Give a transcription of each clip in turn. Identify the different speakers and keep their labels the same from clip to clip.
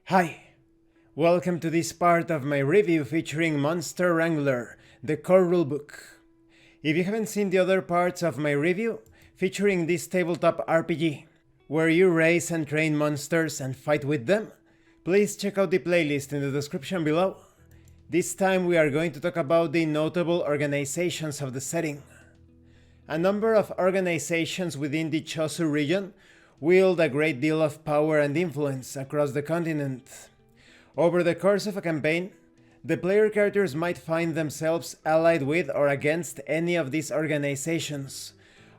Speaker 1: Hi, welcome to this part of my review featuring Monster Wrangler, the core rulebook. If you haven't seen the other parts of my review featuring this tabletop RPG, where you raise and train monsters and fight with them, please check out the playlist in the description below. This time we are going to talk about the notable organizations of the setting. A number of organizations within the Chosu region wield a great deal of power and influence across the continent. Over the course of a campaign, the player characters might find themselves allied with or against any of these organizations,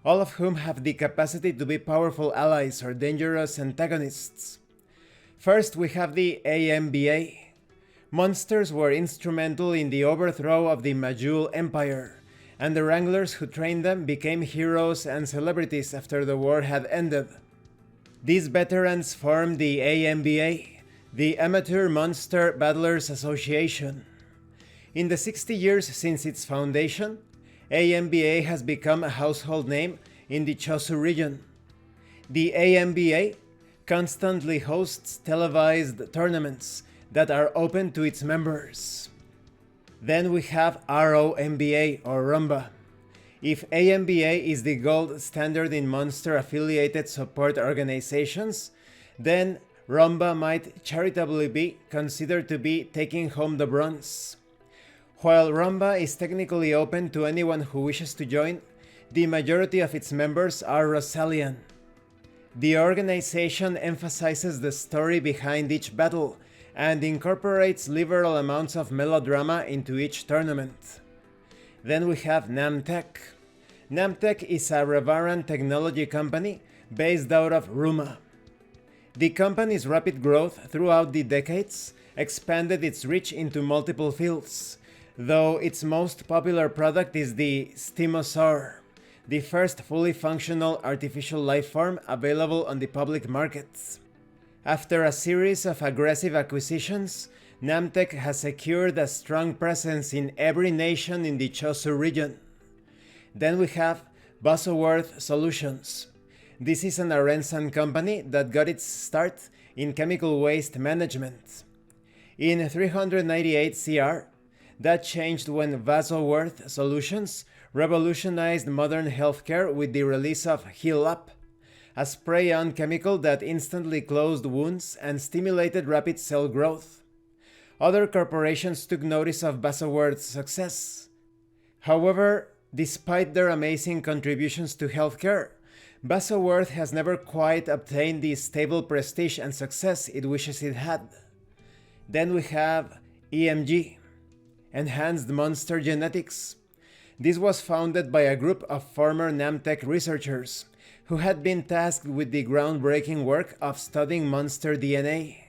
Speaker 1: all of whom have the capacity to be powerful allies or dangerous antagonists. First, we have the AMBA. Monsters were instrumental in the overthrow of the Majul Empire, and the Wranglers who trained them became heroes and celebrities after the war had ended. These veterans formed the AMBA, the Amateur Monster Battlers Association. In the 60 years since its foundation, AMBA has become a household name in the Chosu region. The AMBA constantly hosts televised tournaments that are open to its members. Then we have ROMBA or Rumba. If AMBA is the gold standard in monster-affiliated support organizations, then Rumba might charitably be considered to be taking home the bronze. While Rumba is technically open to anyone who wishes to join, the majority of its members are Rosalian. The organization emphasizes the story behind each battle and incorporates liberal amounts of melodrama into each tournament. Then we have Namtech. Namtech is a Revaran technology company based out of Ruma. The company's rapid growth throughout the decades expanded its reach into multiple fields, though its most popular product is the Stemosaur, the first fully functional artificial life form available on the public markets. After a series of aggressive acquisitions, Namtech has secured a strong presence in every nation in the Chosu region. Then we have Basoworth Solutions. This is an Arenzan company that got its start in chemical waste management. In 398 CR, that changed when Basoworth Solutions revolutionized modern healthcare with the release of Heal Up, a spray-on chemical that instantly closed wounds and stimulated rapid cell growth. Other corporations took notice of Basoworth's success. However, despite their amazing contributions to healthcare, Basoworth has never quite obtained the stable prestige and success it wishes it had. Then we have EMG, Enhanced Monster Genetics. This was founded by a group of former Namtech researchers who had been tasked with the groundbreaking work of studying monster DNA.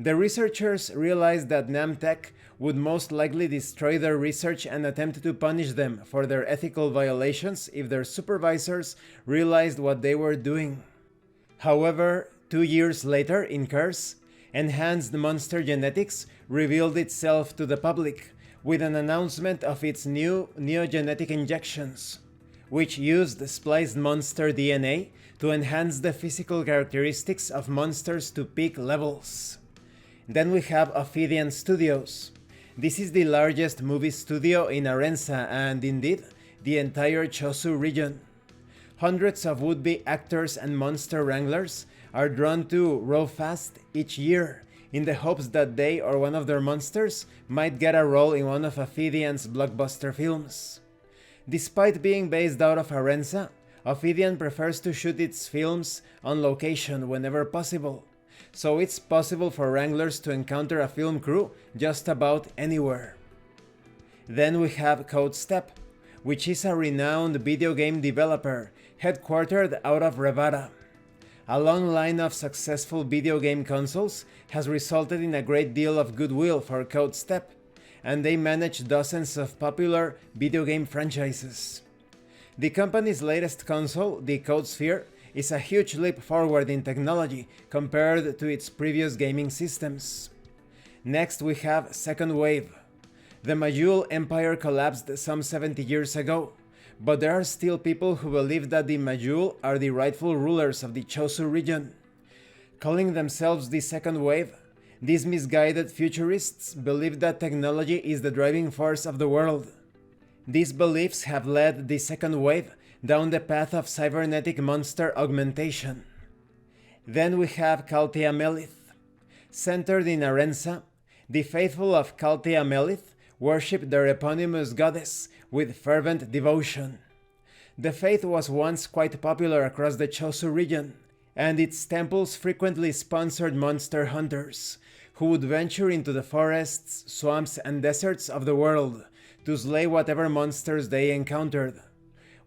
Speaker 1: The researchers realized that Namtech would most likely destroy their research and attempt to punish them for their ethical violations if their supervisors realized what they were doing. However, 2 years later in Curse, Enhanced Monster Genetics revealed itself to the public with an announcement of its new neogenetic injections, which used spliced monster DNA to enhance the physical characteristics of monsters to peak levels. Then we have Ophidian Studios. This is the largest movie studio in Arenza and indeed the entire Chosu region. Hundreds of would-be actors and monster wranglers are drawn to Rofast each year in the hopes that they or one of their monsters might get a role in one of Ophidian's blockbuster films. Despite being based out of Arenza, Ophidian prefers to shoot its films on location whenever possible, so it's possible for Wranglers to encounter a film crew just about anywhere. Then we have CodeStep, which is a renowned video game developer headquartered out of Revara. A long line of successful video game consoles has resulted in a great deal of goodwill for CodeStep, and they manage dozens of popular video game franchises. The company's latest console, the CodeSphere, is a huge leap forward in technology compared to its previous gaming systems. Next we have Second Wave. The Majul Empire collapsed some 70 years ago, but there are still people who believe that the Majul are the rightful rulers of the Chosu region. Calling themselves the Second Wave, These misguided futurists believe that technology is the driving force of the world. These beliefs have led the second wave down the path of cybernetic monster augmentation. Then we have Caltia Melith. Centered in Arenza, the faithful of Caltia Melith worship their eponymous goddess with fervent devotion. The faith was once quite popular across the Chosu region, and its temples frequently sponsored monster hunters, who would venture into the forests, swamps, and deserts of the world to slay whatever monsters they encountered.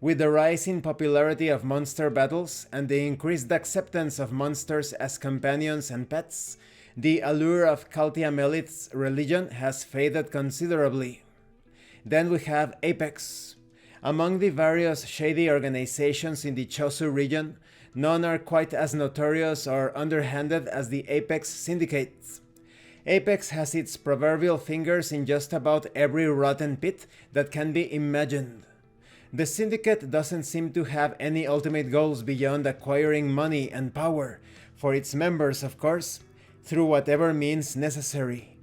Speaker 1: With the rise in popularity of monster battles and the increased acceptance of monsters as companions and pets, the allure of Caltia Melith's religion has faded considerably. Then we have Apex. Among the various shady organizations in the Chosu region, none are quite as notorious or underhanded as the Apex Syndicates. Apex has its proverbial fingers in just about every rotten pit that can be imagined. The Syndicate doesn't seem to have any ultimate goals beyond acquiring money and power, for its members of course, through whatever means necessary.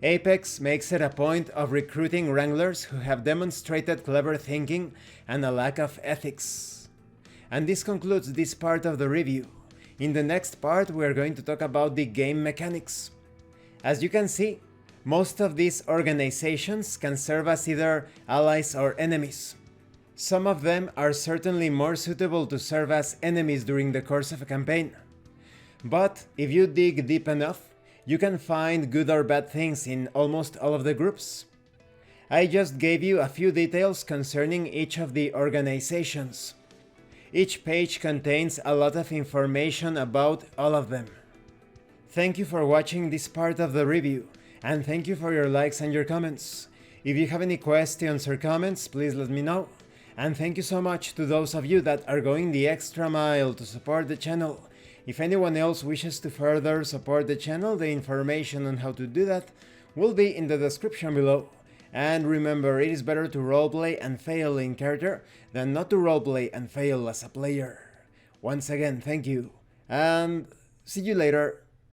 Speaker 1: Apex makes it a point of recruiting Wranglers who have demonstrated clever thinking and a lack of ethics. And this concludes this part of the review. In the next part we are going to talk about the game mechanics. As you can see, most of these organizations can serve as either allies or enemies. Some of them are certainly more suitable to serve as enemies during the course of a campaign. But if you dig deep enough, you can find good or bad things in almost all of the groups. I just gave you a few details concerning each of the organizations. Each page contains a lot of information about all of them. Thank you for watching this part of the review, and thank you for your likes and your comments. If you have any questions or comments, please let me know. And thank you so much to those of you that are going the extra mile to support the channel. If anyone else wishes to further support the channel, the information on how to do that will be in the description below. And remember, it is better to roleplay and fail in character than not to roleplay and fail as a player. Once again, thank you, and see you later.